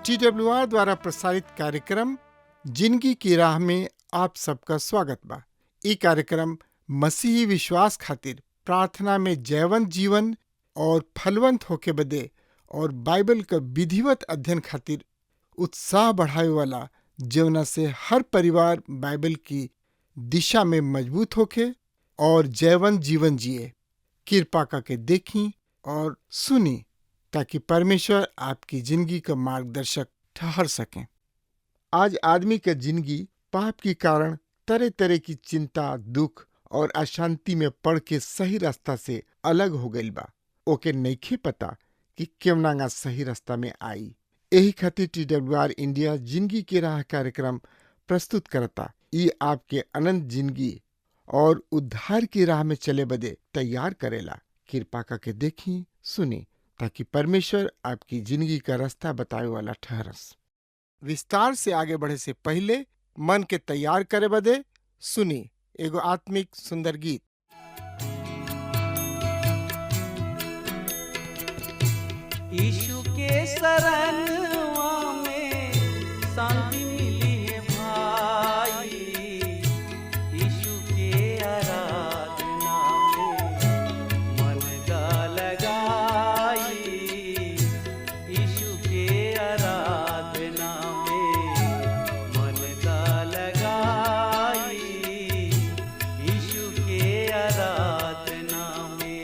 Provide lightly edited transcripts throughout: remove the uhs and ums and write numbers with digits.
TWR द्वारा प्रसारित कार्यक्रम जिंदगी की राह में आप सबका स्वागत बा। ई कार्यक्रम मसीही विश्वास खातिर प्रार्थना में जयवंत जीवन और फलवंत होके बदे और बाइबल का विधिवत अध्ययन खातिर उत्साह बढ़ावे वाला, जवना से हर परिवार बाइबल की दिशा में मजबूत होके और जयवंत जीवन जिए। कृपा करके देखी और सुनी ताकि परमेश्वर आपकी जिंदगी का मार्गदर्शक ठहर सकें। आज आदमी का जिंदगी पाप के कारण तरह तरह की चिंता, दुख और अशांति में पड़ के सही रास्ता से अलग हो गई बा। ओके नइखे पता कि केवना सही रास्ता में आई। यही खातिर TWR इंडिया जिंदगी के राह कार्यक्रम प्रस्तुत करता। ये आपके अनंत जिंदगी और उद्धार की राह में चले बदे तैयार करेला। कृपा करके देखी, सुनी ताकि परमेश्वर आपकी जिंदगी का रास्ता बतावे वाला ठहरस। विस्तार से आगे बढ़े से पहले मन के तैयार करे बदे सुनी एगो आत्मिक सुंदर गीत। यीशु के शरणवा में शांति मिली है भाई, यीशु के आराधना में मन का लगाई, यीशु के आराधना में मन का लगाई, यीशु के आराधना में।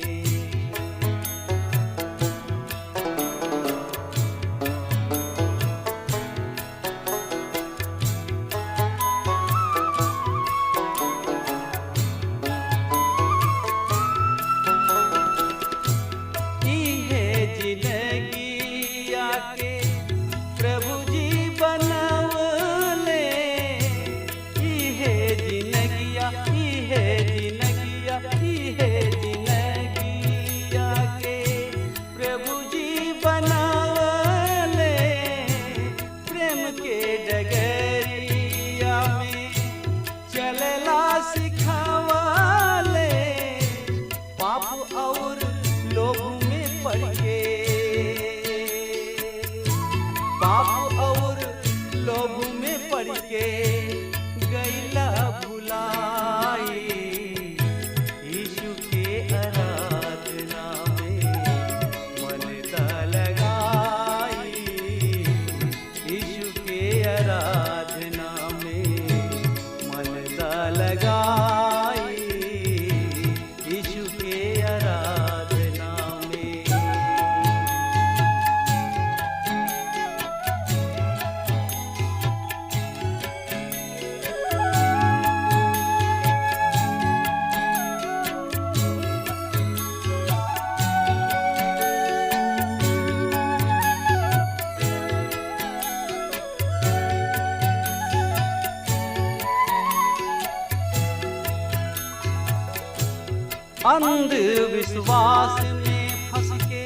अंधविश्वास में फंस के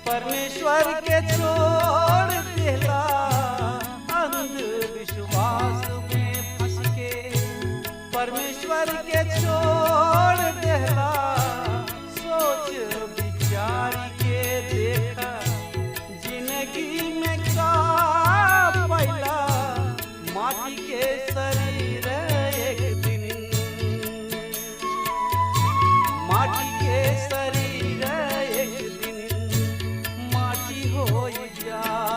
परमेश्वर के छोड़ देला, अंधविश्वास में फंस के परमेश्वर के छोड़ देला। सोच विचार के देखा जिंदगी में का पैला, माटी के शरीर एक दिन माटी के शरीर एक दिन माटी हो जा।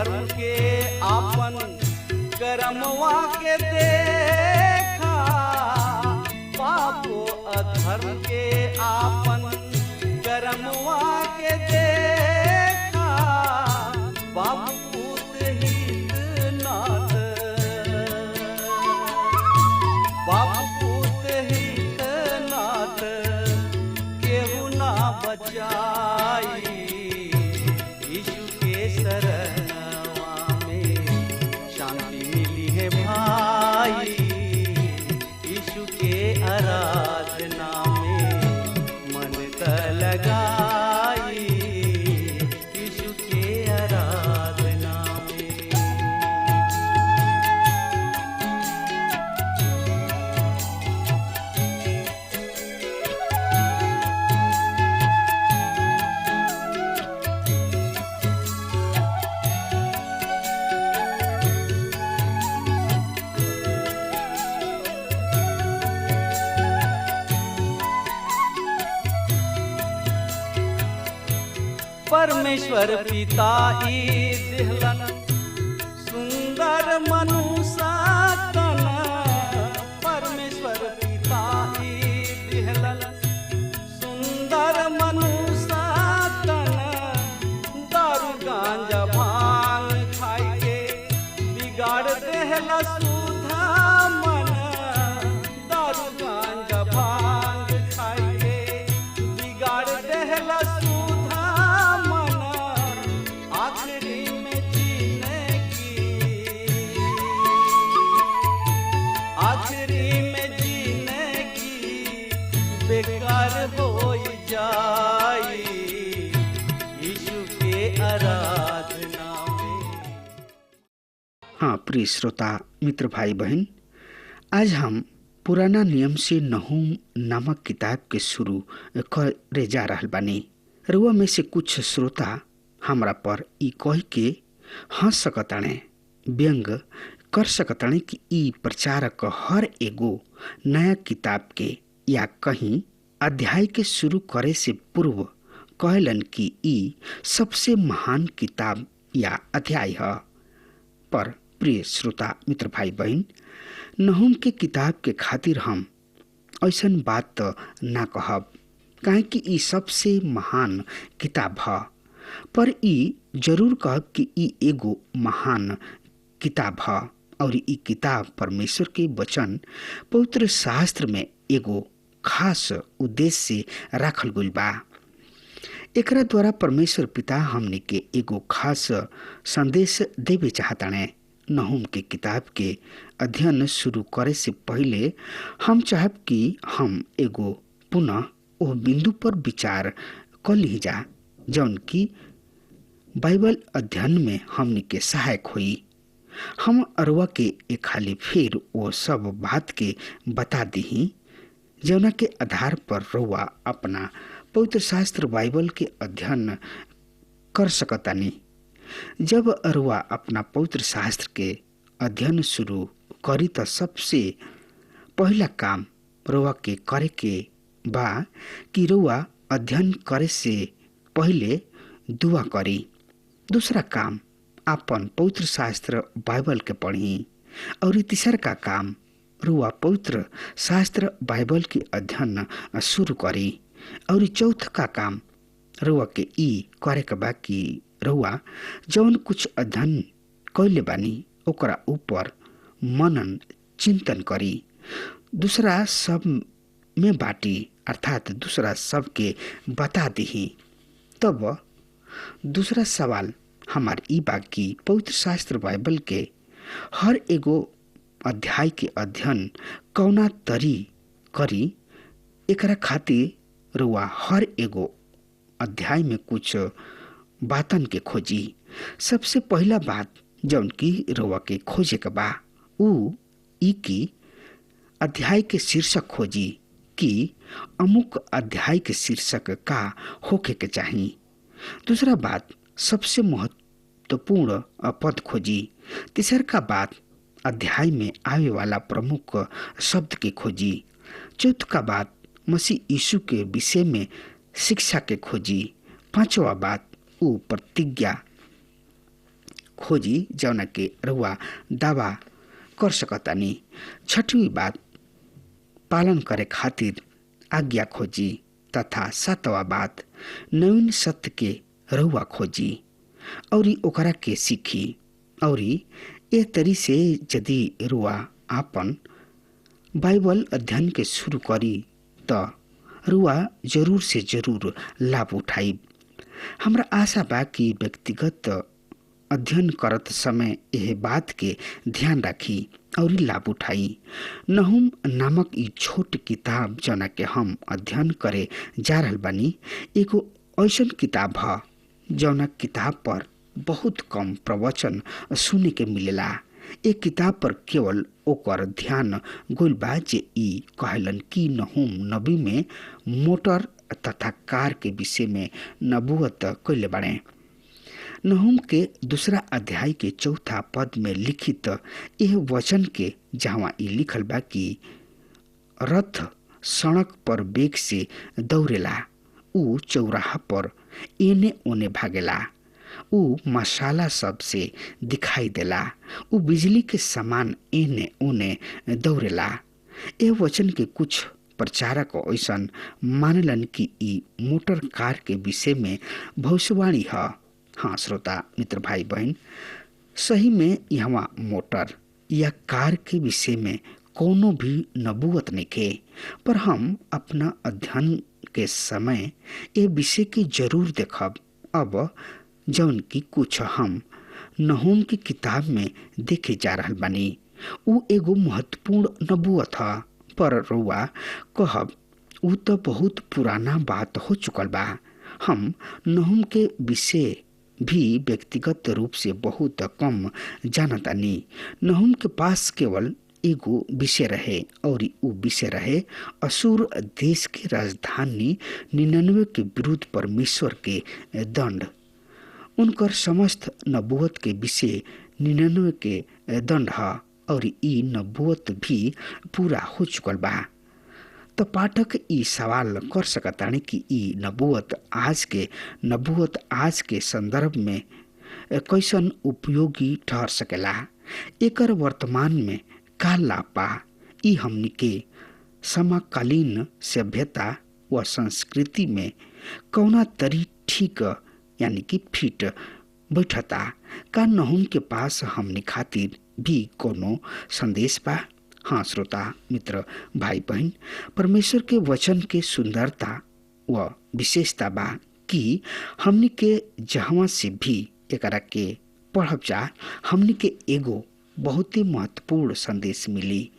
अधर्म के आपन कर्मवा के देखा, पापो अधर्म के आपन कर्मवा के देखा, बाप पूत हित नाथ, बाप पूत हित नाथ, केहू ना बचाई, यीशु के शरणवा में शांति मिली है भाई, यीशु के आराधना में मन त लगाई, यीशु के आराधना में। परमेश्वर पिता ई दिहलन सुंदर मनुष्य तन, परमेश्वर पिता ई दिहलन सुंदर मनुष्य तन, दारू गांजा भांग खाई के बिगाड़ देहला सुधा मन, दारू गांजा भांग खाई के बिगाड़ देहला सुधा मन, आखिरी में जीने की, आखिरी में जीने की बेकार हो जाई, यीशु के आराधना में। हाँ प्रिय श्रोता मित्र भाई बहन, आज हम पुराना नियम से नहूम नामक किताब के शुरू करे जा रहल बानी। रुआ में से कुछ श्रोता हमरा पर ई कह के हंस सकताने, व्यंग कर सकताने कि ई प्रचारक हर एगो नया किताब के या कहीं अध्याय के शुरू करे से पूर्व कहलन कि ई सबसे महान किताब या अध्याय है। पर प्रिय श्रोता मित्र भाई बहन, नहूम के किताब के खातिर हम ऐसन बात तो ना कहब, काहे कि ई सबसे महान किताब है, पर ई जरूर कहब कि ई एगो महान किताब है और ई किताब परमेश्वर के वचन पवित्र शास्त्र में एगो खास उद्देश्य से राखल गइल बा। एकरा द्वारा परमेश्वर पिता हमने के एगो खास संदेश देवे चाहताने। नहूम के किताब के अध्ययन शुरू करे से पहले हम चाहब कि हम एगो पुनः ओ बिंदु पर विचार कर ली जा जौन की बाइबल अध्ययन में हमने के सहायक हुई। हम अरुआ के एक खाली फिर वो सब बात के बता दी जौना के आधार पर रुआ अपना पवित्र शास्त्र बाइबल के अध्ययन कर सकतानी। जब अरुआ अपना पवित्र शास्त्र के अध्ययन शुरू करी तो सबसे पहला काम रुआ के करे के बा कि रुआ अध्ययन करे से पहले दुआ करी। दूसरा काम अपन पवित्र शास्त्र बाइबल के पढ़ी और तीसरा का काम रुआ पवित्र शास्त्र बाइबल के अध्ययन शुरू करी और चौथा का काम रुआ के ई करे के बा कि रुआ जौन कुछ अध्ययन कैले बानी ओकरा ऊपर मनन चिंतन करी, दूसरा सब में बाटी अर्थात दूसरा सब के बता दी। तब दूसरा सवाल हमार ई बा कि पवित्र शास्त्र बाइबल के हर एगो अध्याय के अध्ययन कौना तरी करी। एकरा खातिर रुआ हर एगो अध्याय में कुछ बातन के खोजी। सबसे पहला बात जौन की रुआ के खोजे के बा ऊ ई की अध्याय के शीर्षक खोजी कि अमुक अध्याय के शीर्षक का होके के चाहिए। दूसरा बात सबसे महत्वपूर्ण पद खोजी। तीसरा का बात अध्याय में आवे वाला प्रमुख शब्द के खोजी। चौथा का बात मसीह यीशु के विषय में शिक्षा के खोजी। पांचवा बात वो प्रतिज्ञा खोजी जौना के रउआ दावा कर सकतानी। छठवीं बात, पालन करे खातिर आज्ञा खोजी तथा सातवा बात, नवीन सत्य के रउआ खोजी और ओकरा के सीखी। और ए तरी से यदि रुआ आपन बाइबल अध्ययन के शुरू करी त रुआ जरूर से जरूर लाभ उठाई। हमरा आशा बा कि व्यक्तिगत अध्ययन करत समय यह बात के ध्यान रखी और लाभ उठाई। नहुम नामक ई छोट किताब जना के हम अध्ययन करे जा रहल बानी एगो ऐसन किताब ह जौना किताब पर बहुत कम प्रवचन सुने के मिलेला। एक किताब पर केवल ओकर ध्यान गोल बा जे ई कहलन कि नहुम नबी में मोटर तथा कार के विषय में नबूवत कइले बाड़े। नहुम के दूसरा अध्याय के चौथा पद में लिखित यह वचन के जहाँ ई लिखल बा कि रथ सड़क पर बेग से दौड़ेला, ऊ चौराहा पर एने ओने भागेला, ऊ मसाला सब से दिखाई देला, ऊ बिजली के समान एने ओने दौड़ेला। यह वचन के कुछ प्रचारक ऐसन मानलन कि ई मोटर कार के विषय में भविष्यवाणी है। हाँ श्रोता मित्र भाई बहन, सही में यहाँ मोटर या कार के विषय में कोनो भी नबूवत नहीं के, पर हम अपना अध्ययन के समय ये विषय के जरूर देखब। अब जौन की कुछ हम नहूम की किताब में देखे जा रहल बानी उ एगो महत्वपूर्ण नबूवत है, पर रुआ कहब उ तो बहुत पुराना बात हो चुकल बा। हम नहूम के विषय भी व्यक्तिगत रूप से बहुत कम जानतानी। नहूम के पास केवल एगो विषय रहे और उ विषय रहे असुर देश के राजधानी निननवे के विरुद्ध परमेश्वर के दंड। उनकर समस्त नबूवत के विषय निननवे के दंड है और ई नबूवत भी पूरा हो चुकल बा। तो पाठक ई सवाल कर सकतानी कि ई नबूवत आज के संदर्भ में कैसन उपयोगी ठहर सकेला। एकर वर्तमान में का लाभ बा? ई हमनी के समकालीन सभ्यता व संस्कृति में कौना तरी ठीक यानी कि फिट बैठता? का नहूम के पास हमनी खातिर भी कोनो संदेश बा? हाँ श्रोता मित्र भाई बहन, परमेश्वर के वचन के सुंदरता व विशेषता बा कि हमनी के जहाँ से भी एकरा के पढ़ब जा हमनी के एगो बहुत ही महत्वपूर्ण संदेश मिली।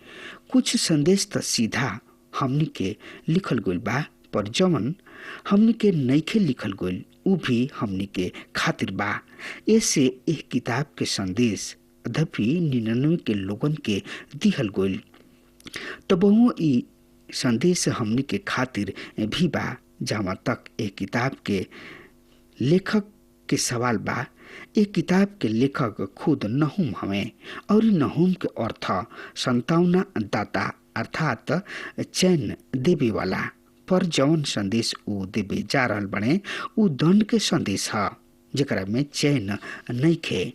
कुछ संदेश तो सीधा हमनी के लिखल गइल बा, पर जवन हमनी के नइखे लिखल गइल उ भी हमनी के खातिर बा। ऐसे एक किताब के संदेश अधपि 99 के लोगन के दिहल गइल, तबहुओ ई संदेश हमनी के खातिर भी बा। जहाँ तक एक किताब के लेखक के सवाल बा, एक किताब के लेखक खुद नहूम हमें और नहूम के अर्थ संतावना दाता अर्थात चैन देवे वाला। पर जौन संदेश उ देवे जा रहल बने उ दंड के संदेश है जेकरा में चैन नहीं खे।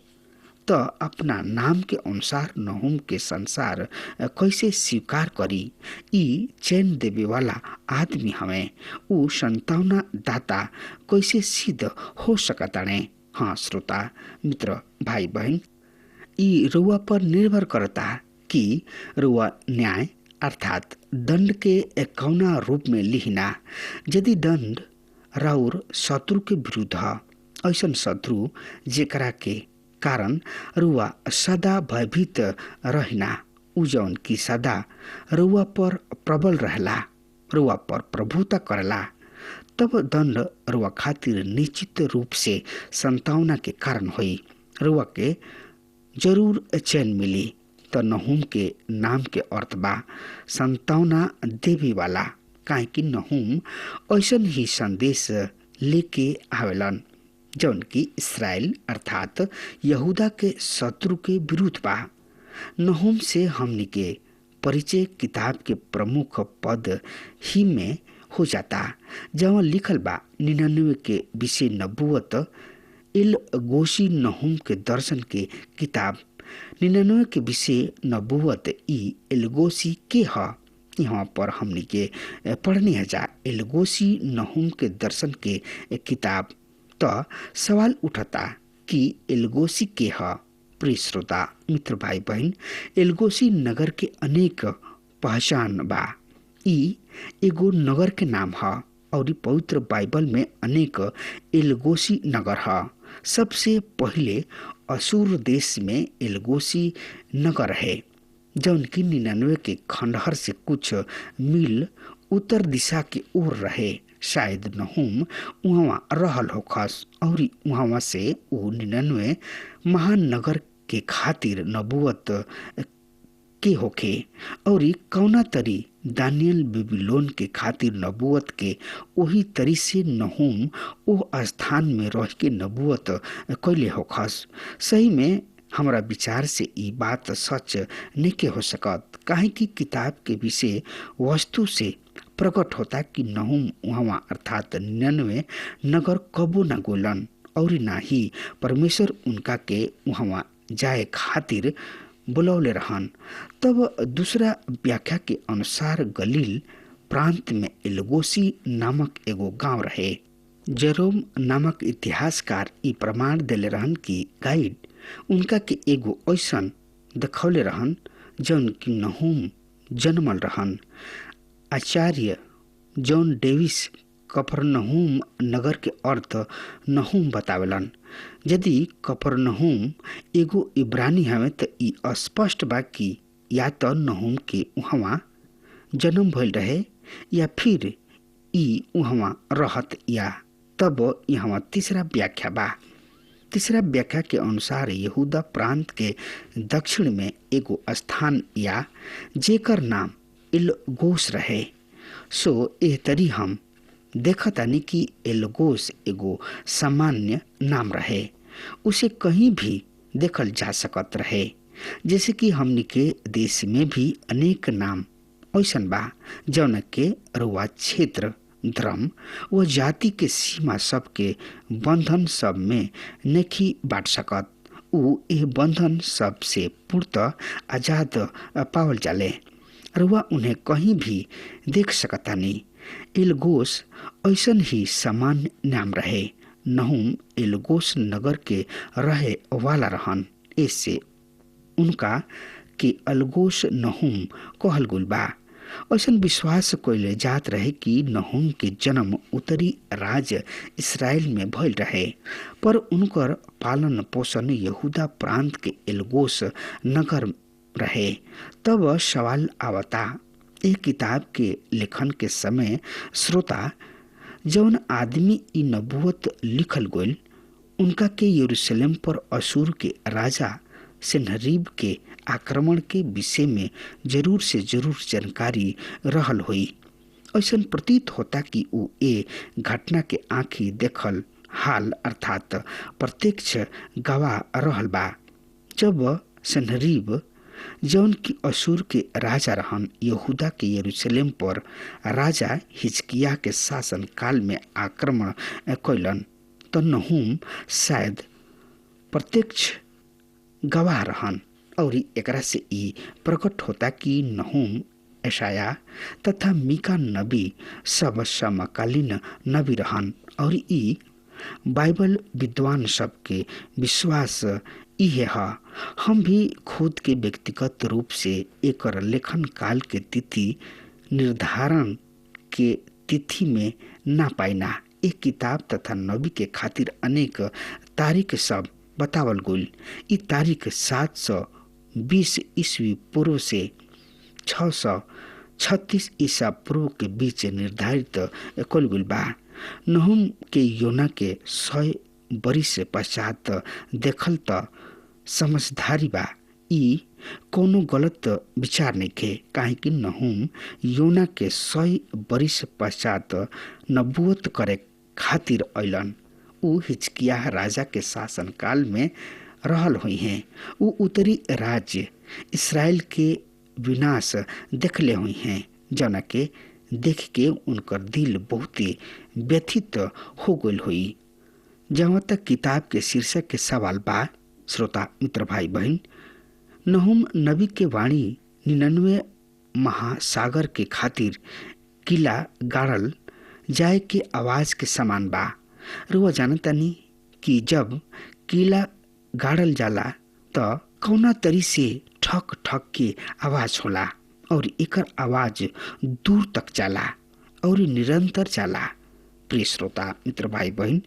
तो अपना नाम के अनुसार नहूम के संसार कैसे स्वीकार करी? ई चैन देवे वाला आदमी हमें उ संतावना दाता कैसे सिद्ध हो सकताने? हाँ श्रोता मित्र भाई बहन, ई रुआ पर निर्भर करता कि रुआ न्याय अर्थात दंड के कौना रूप में लिहिना। यदि दंड राउर शत्रु के विरुद्ध है, ऐसन शत्रु जेकरा के कारण रुआ सदा भयभीत रहना, उ जौन की सदा रुआ पर प्रबल रहला, रुआ पर प्रभुता करला, तब दंड रुआ खातिर निश्चित रूप से संतावना के कारण हुई। रुआ के जरूर चैन मिली। तो नहूम के नाम के अर्थ बा संतावना देवी वाला, काहे कि नहूम ऐसन ही संदेश लेके आवेलन जौन की इस्राएल अर्थात यहूदा के शत्रु के विरुद्ध बा। नहूम से हमनी के परिचय किताब के प्रमुख पद ही में हो जाता, जहाँ लिखल बा 99 के विषय नबूवत एलगोशी नहूम के दर्शन के किताब। 99 के विषय नबूवत ई एलगोशी के ह। यहाँ पर हमनी के पढ़ने जा एलगोशी नहूम के दर्शन के किताब। तो सवाल उठता कि एलगोशी के ह। प्रिय श्रोता मित्र भाई बहन, एलगोशी नगर के अनेक पहचान बा। ई एगो नगर के नाम ह और पवित्र बाइबल में अनेक एलगोशी नगर ह। सबसे पहले असूर देश में एलगोशी नगर है, जौन की 99 के खंडहर से कुछ मील उत्तर दिशा के ओर रहे। शायद नहूम वहाँ रहल होखस और वहाँ से वो 99 महान नगर के खातिर नबूवत के होखे और कौना तरी दानियल बेबीलोन के खातिर नबूवत के वही तरी से नहूम ओ स्थान में रह के नबूवत कैले होखस। सही में हमरा विचार से ई बात सच नहीं हो सकत, काहे कि किताब के विषय वस्तु से प्रकट होता कि नहूम वहाँ अर्थात 99 नगर कबो न गोलन और ना ही परमेश्वर उनका के वहाँ जाए खातिर बुलौले रहन। तब दूसरा व्याख्या के अनुसार गलील प्रांत में एलगोशी नामक एगो गांव रहे। जेरोम नामक इतिहासकार ई प्रमाण देले रहन कि गाइड उनका के एगो ऐसन देखौले रहन जौन की नहूम जन्मल रहन। आचार्य जॉन डेविस कफरनहूम नगर के अर्थ नहूम बतावेलन। यदि कफरनहूम एगो इब्रानी हवे तो ई स्पष्ट बा कि या तो नहूम के वहाँ जन्म भइल रहे या फिर ई वहाँ रहत, या तब यहाँ तीसरा व्याख्या बा। तीसरा व्याख्या के अनुसार यहूदा प्रांत के दक्षिण में एगो स्थान या जेकर नाम एलगोस रहे। सो एह तरी हम देखतानी कि एलगोस एगो सामान्य नाम रहे, उसे कहीं भी देखल जा सकत रहे। जैसे कि हमनी के देश में भी अनेक नाम ऐसन बा जौन के रुआ क्षेत्र, धर्म व जाति के सीमा सब के बंधन सब में नहीं बांट सकत। उ एह बंधन सब से पूर्णतः आजाद पावल जाले। रुआ उन्हें कहीं भी देख सकतानी। एलगोस ऐसन ही सामान्य नाम रहे। नहूम एलगोस नगर के रहे वाला रहन, इससे उनका के अलगोस नहूम कहल गुल बा। ऐसन विश्वास कइले जात रहे कि नहूम के जन्म उत्तरी राज्य इसराइल में भइल रहे, पर उनकर पालन पोषण यहूदा प्रांत के एलगोस नगर रहे। तब सवाल आवता, एक किताब के लेखन के समय श्रोता जौन आदमी ई नबूवत लिखल गइल उनका के यरूशलेम पर असूर के राजा सेनहरीब के आक्रमण के विषय में जरूर से जरूर जानकारी रहल हुई। ऐसन प्रतीत होता कि वो ए घटना के आंखी देखल हाल अर्थात प्रत्यक्ष गवाह रहल बा। जब सेनहरीब जौन की असूर के राजा रहन यहूदा के यरूशलेम पर राजा हिजकिया के शासन काल में आक्रमण कैलन, तो नहूम शायद प्रत्यक्ष गवाह रहन। और एकरा से ई प्रकट होता कि नहूम, यशाया तथा मीका नबी सब समकालीन नबी रहन। और ई बाइबल विद्वान सब के विश्वास इहे है। हम भी खुद के व्यक्तिगत रूप से एक लेखन काल के तिथि निर्धारण के तिथि में ना पाइना। एक किताब तथा नबी के खातिर अनेक तारीख सब बतावल गइल। ई तारीख 720 ईस्वी पूर्व से 636 ईसा पूर्व के बीच निर्धारित कइल गइल बा। नहूम के योना के 100 बरिस पश्चात देखल त समझदारी बा। ई कोनो गलत विचार नहीं खे, काहे कि नहूम योना के 100 बरिस पश्चात नबूवत करे खातिर अइलन। उ हिजकिया राजा के शासन काल में रहल हुई हैं। उ उत्तरी राज्य इसराइल के विनाश देखले हुई हैं, जना के देख के उनकर दिल बहुत व्यथित हो गइल हुई। जहाँ तक किताब के शीर्षक के सवाल बा, श्रोता मित्र भाई बहन, नहूम नबी के वाणी 99 महासागर के खातिर किला गाड़ल जाए के आवाज के समान बा। रुआ जानतानी कि जब किला गाड़ल जाला त कौना तरी से ठक ठक के आवाज होला और एकर आवाज दूर तक जाला और निरंतर जाला। प्रिय श्रोता मित्र भाई बहन,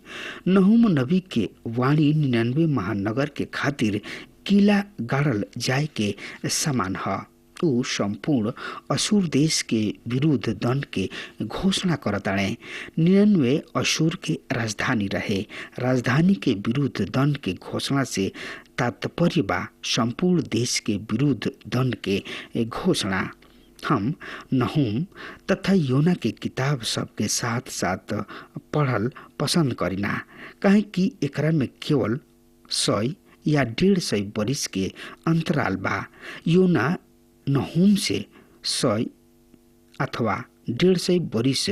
नहूम नबी के वाणी 99 महानगर के खातिर किला गाड़ल जाए के समान ह। ऊ संपूर्ण असुर देश के विरुद्ध दंड के घोषणा करताड़े। 99 असुर के राजधानी रहे। राजधानी के विरुद्ध दंड के घोषणा से तात्पर्य बा संपूर्ण देश के विरुद्ध दंड के घोषणा। हम नहूम तथा योना के किताब सबके साथ साथ पढ़ल पसंद करीना, काहे कि एकरा में केवल 100 या 150 बरिस के अंतराल बा। योना नहूम से 100 अथवा 150 बरिस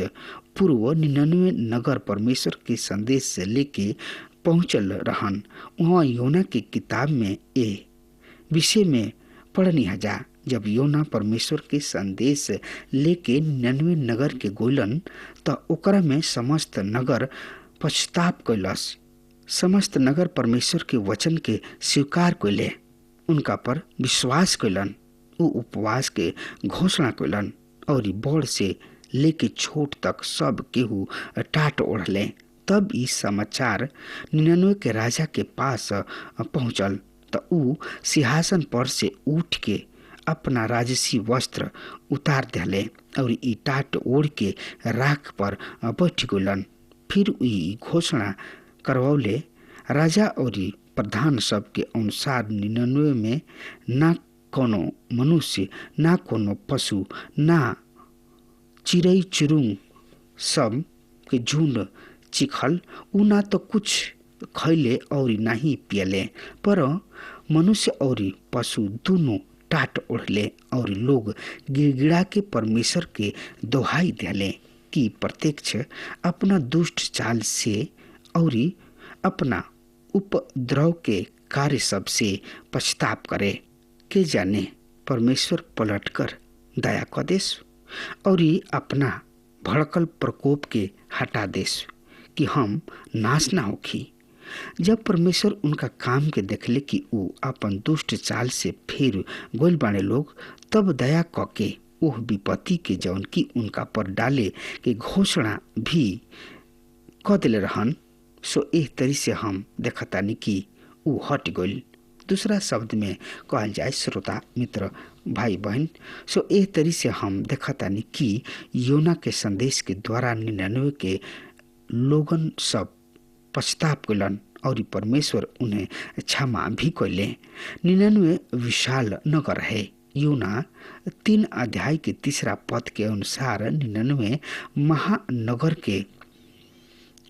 पूर्व 99 नगर परमेश्वर के संदेश से लेके पहुंचल रहन। वहाँ योना के किताब में ए विषय में पढ़नी हजा, जब योना परमेश्वर के संदेश लेके 99 नगर के गोलन त ओकरा में समस्त नगर पश्चाताप कैलस। समस्त नगर परमेश्वर के वचन के स्वीकार कैले, उनका पर विश्वास कैलन। उ उपवास के घोषणा कैलन और बड़ से लेके छोट तक सब केहू टाट ओढ़ले। तब ई समाचार 99 के राजा के पास पहुंचल त ऊ सिंहासन पर से उठ के अपना राजसी वस्त्र उतार दिले और ई टाट ओढ़ के राख पर बैठ गलन। फिर ई घोषणा करवौले, राजा और प्रधान सब के अनुसार 99 में ना कोनो मनुष्य, ना कोनो पशु, ना चिड़ै चुरुंग सब के झुंड चिखल। उ ना तो कुछ खैले और ना ही पियले, पर मनुष्य और पशु दोनों टाट ओढ़ले और लोग गिड़गिड़ा के परमेश्वर के दोहाई दिले कि प्रत्यक्ष अपना दुष्ट चाल से और अपना उपद्रव के कार्य सब से पछताप करे। के जाने परमेश्वर पलटकर दया क देस और अपना भड़कल प्रकोप के हटा देस कि हम नाश ना होखी। जब परमेश्वर उनका काम के देखले कि ऊ अपन दुष्ट चाल से फिर गोल बाणे लोग, तब दया क के ओह विपत्ति के जौन की उनका पर डाले के घोषणा भी क दिले रहन, सो एह तरी से हम देखतानी कि ऊ हट गइल। दूसरा शब्द में कहल जाए श्रोता मित्र भाई बहन, सो एह तरी से हम देखतानी कि योना के संदेश के द्वारा 99 के लोगन सब पछताप कैलन और परमेश्वर उन्हें क्षमा भी कैले। 99 विशाल नगर है। योना 3 अध्याय के 3 पद के अनुसार 99 महानगर के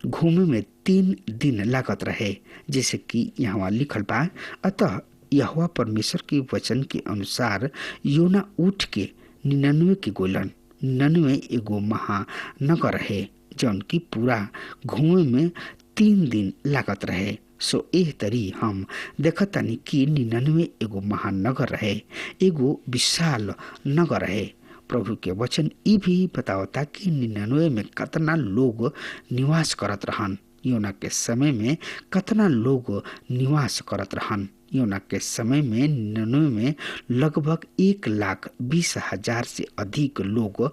घूमे में 3 दिन लागत रहे, जैसे कि यहाँ लिखल बा। अतः यहोवा परमेश्वर के वचन के अनुसार योना उठ के 99 के गोलन। 99 एगो महानगर है जौन की पूरा घूमे में 3 दिन लागत रहे। सो एह तरी हम देखतानी कि 99 एगो महानगर रहे, एगो विशाल नगर है। प्रभु के वचन ई भी बतावता कि 99 में कतना लोग निवास करत रहन। योना के समय में कतना लोग निवास करत रहन। योना के समय में 99 में लगभग 1,20,000 से अधिक लोग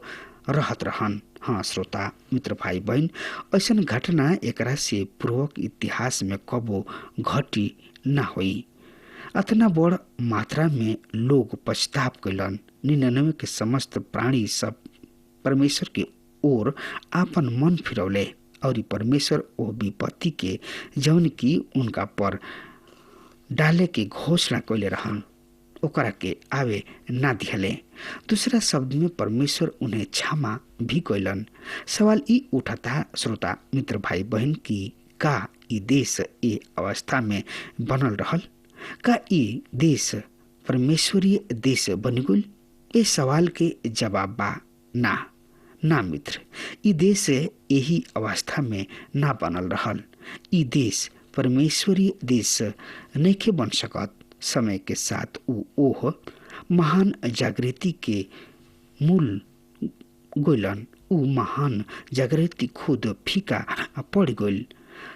रहत रहन। हाँ श्रोता मित्र भाई बहन, ऐसन घटना एकरा से पूर्वक इतिहास में कबो घटी ना हुई। अतना बड़ मात्रा में लोग पछताप कैलन। 99 के समस्त प्राणी सब परमेश्वर के ओर आपन मन फिरौले और परमेश्वर ओ विपत्ति के जौन की उनका पर डाले के घोषणा कैले रहन ओकरा के आवे ना दिहले। दूसरा शब्द में परमेश्वर उन्हें क्षमा भी कैलन। सवाल ई उठता श्रोता मित्र भाई बहन की का ई देश ए अवस्था में बनल रहल? का ई देश परमेश्वरीय देश बन गइल? ए सवाल के जवाब बा ना मित्र, ई देश यही अवस्था में ना बनल रहल। ई देश परमेश्वरीय देश नइखे बन सकत। समय के साथ ऊ ओह महान जागृति के मूल गोलन। ऊ महान जागृति खुद फीका पड़ गइल।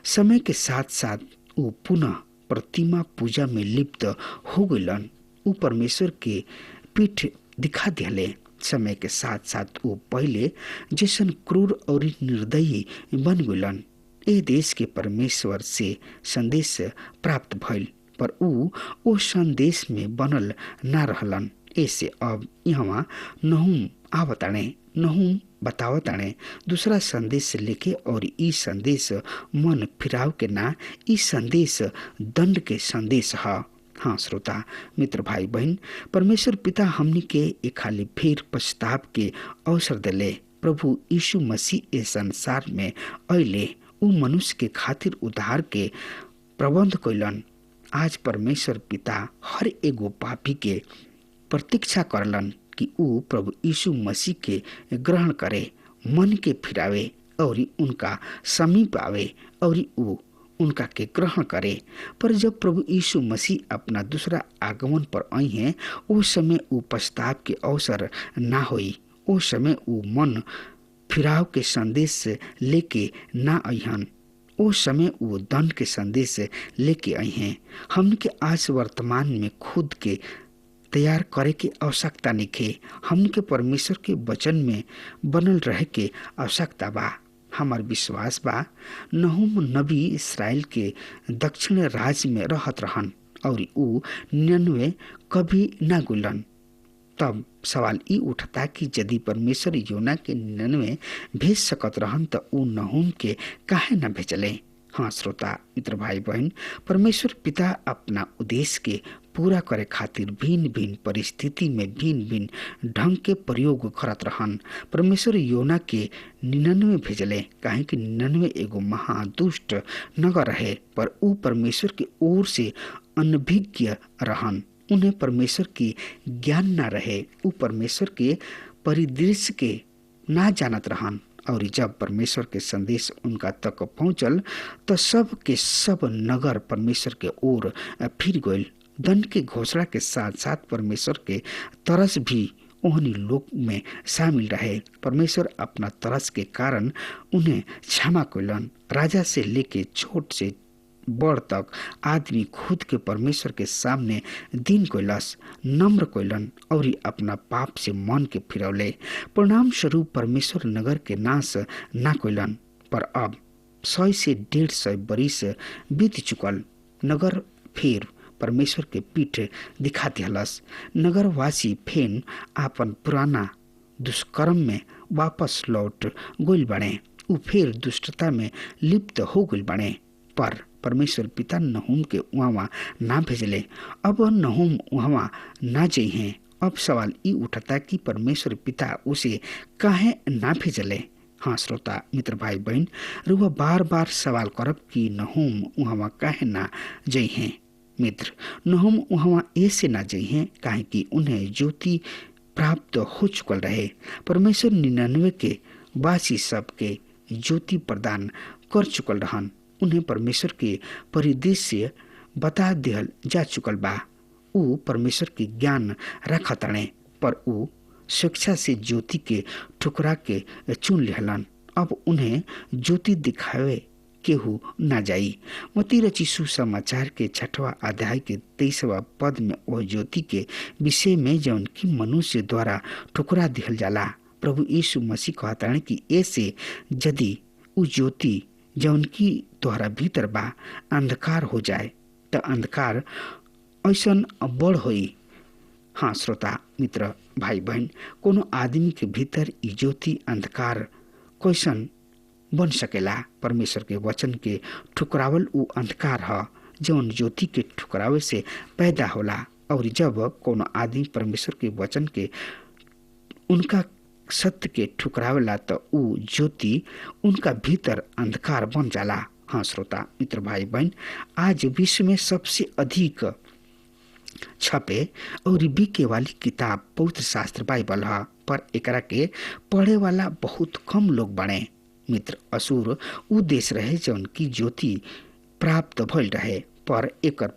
समय के साथ साथ ऊ पुनः प्रतिमा पूजा में लिप्त हो गइलन। ऊ परमेश्वर के पीठ दिखा दिले। समय के साथ साथ ऊ पहले जैसन क्रूर और निर्दयी बन गइलन। ए देश के परमेश्वर से संदेश प्राप्त भइल, पर ऊ ओ संदेश में बनल ना रहलन। ऐसे अब यहाँ नहुम आवताणे, नहुम बतावताणे दूसरा संदेश लेके, और ई संदेश मन फिराव के ना, ई संदेश दंड के संदेश है। हाँ श्रोता मित्र भाई बहन, परमेश्वर पिता हमनी के एक खाली फिर पछताव के अवसर दिले। प्रभु यीशु मसीह इस संसार में अइले, ऊ मनुष्य के खातिर उद्धार के प्रबंध कैलन। आज परमेश्वर पिता हर एगो पापी के प्रतीक्षा करलन कि ऊ प्रभु यीशु मसीह के ग्रहण करे, मन के फिरावे और उनका समीप आवे और ऊ उनका के ग्रहण करे। पर जब प्रभु यीशु मसीह अपना दूसरा आगमन पर आई हैं, उस समय ऊ पछताव के अवसर ना होई। उस समय ऊ मन फिराव के संदेश लेके ना अइहन। उस समय वो दंड के संदेश लेके आई हैं। हमके आज वर्तमान में खुद के तैयार करे के आवश्यकता नइखे। हमके परमेश्वर के वचन में बनल रहे के आवश्यकता बा। हमार विश्वास बा नहुम नबी इसराइल के दक्षिण राज्य में रहत रहन और ऊ 99 कभी ना गुलन। तब सवाल ई उठता कि यदि परमेश्वर योना के 99 भेज सकत रहन त ऊ नहुम के काहे न भेजले। हाँ श्रोता मित्र भाई बहन, परमेश्वर पिता अपना उद्देश्य के पूरा करे खातिर भिन्न भिन्न परिस्थिति में भिन्न भिन्न ढंग के प्रयोग करत रहन। परमेश्वर योना के 99 भेजले, काहे कि 99 एगो महादुष्ट नगर रहे, पर ऊ परमेश्वर के ओर से अनभिज्ञ रहन। उन्हें परमेश्वर की ज्ञान ना रहे। ऊ परमेश्वर के परिदृश्य के ना जानत रहन। और जब परमेश्वर के संदेश उनका तक पहुंचल तो सब के सब नगर परमेश्वर के ओर फिर गइल। दंड के घोषणा के साथ साथ परमेश्वर के तरस भी ओहनी लोग में शामिल रहे। परमेश्वर अपना तरस के कारण उन्हें क्षमा कइलन। राजा से लेके छोट से बड़ तक आदमी खुद के परमेश्वर के सामने दिन कैलस, नम्र कैलन और अपना पाप से मन के फिरौले। परिणाम स्वरूप परमेश्वर नगर के नाश ना कैलन। पर अब 100 से 150 बरिस बीत चुकल। नगर फिर परमेश्वर के पीठ दिखा दिहलस। नगरवासी फेन आपन पुराना दुष्कर्म में वापस लौट गइल बने। ऊ फिर दुष्टता में लिप्त हो गइल बने। पर परमेश्वर पिता नहुम के वहाँ ना भेजले। अब नहुम वहाँ ना जइहे। अब सवाल ई उठता कि परमेश्वर पिता उसे काहे ना भेजले। हाँ श्रोता मित्र भाई बहन, रुआ बार बार सवाल करब कि नहुम वहाँ काहे ना जइहे। मित्र, नहुम वहाँ ऐसे ना जइहे काहे कि उन्हें ज्योति प्राप्त हो चुकल रहे। परमेश्वर 99 के वासी सब के ज्योति प्रदान कर चुकल रहन। उन्हें परमेश्वर के परिदृश्य बता दिहल जा चुकल बा। ऊ परमेश्वर के ज्ञान रखताणे, पर ऊ शिक्षा से ज्योति के ठुकरा के चुन लेहलन। अब उन्हें ज्योति दिखावे केहू ना जाई। मत्ती रचित सुसमाचार के 6वां अध्याय के 23वां पद में वह ज्योति के विषय में जौन की मनुष्य द्वारा ठुकरा दिहल जाला, प्रभु यीशु मसीह कहताणे कि ऐसे यदि ऊ ज्योति जौन की तोहरा भीतर बा अंधकार हो जाए तो अंधकार ऐसन बड़ होई। हाँ श्रोता मित्र भाई बहन, कोनो आदमी के भीतर ई ज्योति अंधकार कैसन बन सकेला। परमेश्वर के वचन के ठुकरावल ऊ अंधकार ह जौन ज्योति के ठुकरावे से पैदा होला। और जब कोनो आदमी परमेश्वर के वचन के उनका सत्य के ठुकरावेला तो ऊ ज्योति उनका भीतर अंधकार बन जाला। हाँ श्रोता मित्र भाई बहन, आज विश्व में सबसे अधिक छपे और बिके वाली किताब पवित्र शास्त्र बाइबल है, पर एकरा के पढ़े वाला बहुत कम लोग बने। मित्र, असुर उ देश रहे जौन की ज्योति प्राप्त भइल रहे, पर एकर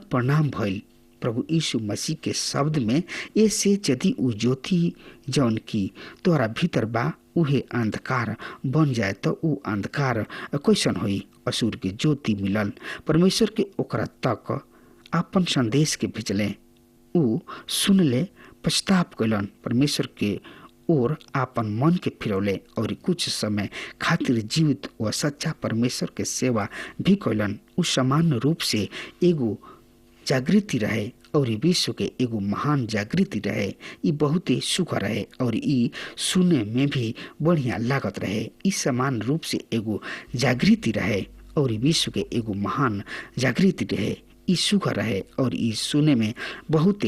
परिणाम भइल प्रभु यीशु मसीह के शब्द में ऐसे यदि उ ज्योति जौन की तोरा भीतर बा उहे अंधकार बन जाए तो उ अंधकार कैसन होई। असुर के ज्योति मिलल, परमेश्वर के ओकरा तक आपन संदेश के भेजले, उ सुनले, पछताप कैलन, परमेश्वर के और आपन मन के फिरौले और कुछ समय खातिर जीवित व सच्चा परमेश्वर के सेवा भी कैलन। उ सामान्य रूप से एगो जागृति रहे और विश्व के एगो महान जागृति रहे। ई बहुत ही सुख रहे और ई सुने में भी बढ़िया लागत रहे। ई समान रूप से एगो जागृति रहे और विश्व के एगो महान जागृति रहे। ई सुख रहे और ई सुने में बहुत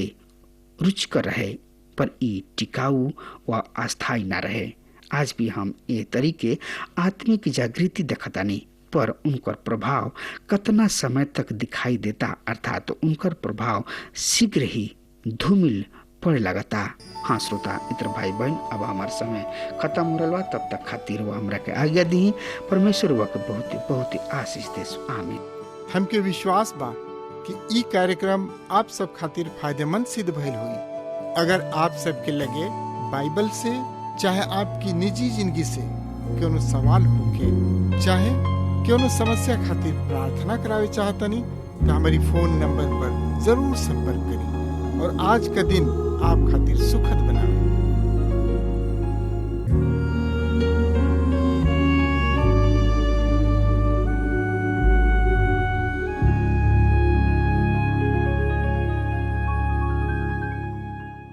रुचिकर रहे, पर ई टिकाऊ व अस्थायी न रहे। आज भी हम ये तरीके आत्मिक जागृति देखतानी, पर उनकर प्रभाव कितना समय तक दिखाई देता, अर्थात तो उनकर प्रभाव शीघ्र ही धूमिल पड़े लगता। हाँ श्रोता मित्र भाई बहन, अब हमार समय खत्म हो रहा, तब तक खातिर वो हमरा के आज्ञा दी। परमेश्वर वा के बहुत बहुत आशीष देस। आमीन। हमके विश्वास बा कि ई कार्यक्रम आप सब खातिर फायदेमंद सिद्ध भइल हुई। अगर आप सबके लगे बाइबल से चाहे आपकी निजी जिंदगी से कोनो सवाल होके चाहे कोनो समस्या खातिर प्रार्थना करावे चाहतनी तो हमारी फोन नंबर पर जरूर संपर्क करें और आज का दिन आप खातिर सुखद बने।